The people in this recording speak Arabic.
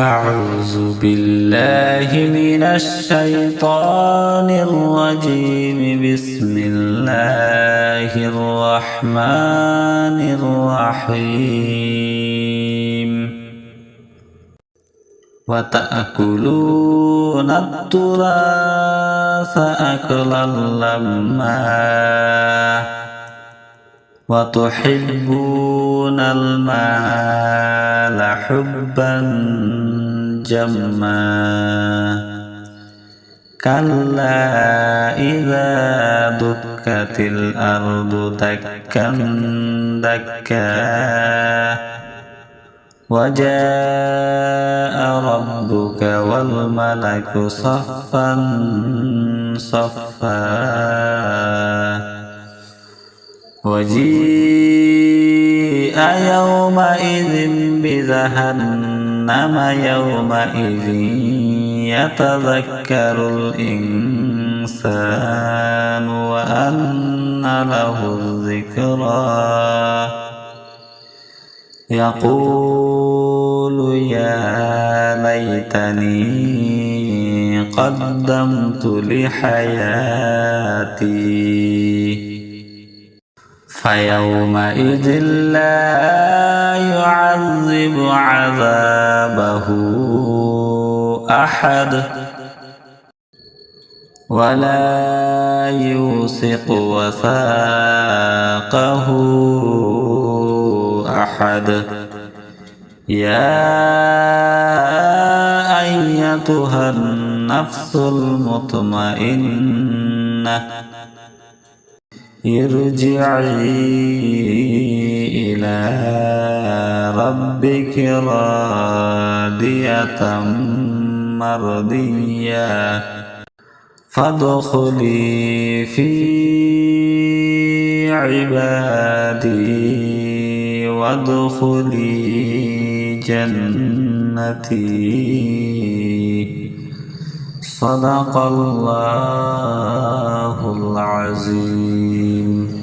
أعوذ بالله من الشيطان الرجيم. بسم الله الرحمن الرحيم. وتأكلون التراث أكلا لما وتحبون المال حبا جما كلا إذا دكت الأرض دكا دكا وجاء ربك والملك صفا صفا وجيء يومئذ بجهنم يومئذ يتذكر الإنسان وأنى له الذكرى يقول يا ليتني قدمت لحياتي فيومئذ لا يعذب عذابه أحد ولا يوثق وثاقه أحد. يا أيتها النفس المطمئنة ارجعي إلى ربك راضية مرضية فادخلي في عبادي وادخلي جنتي. صدق الله العظيم.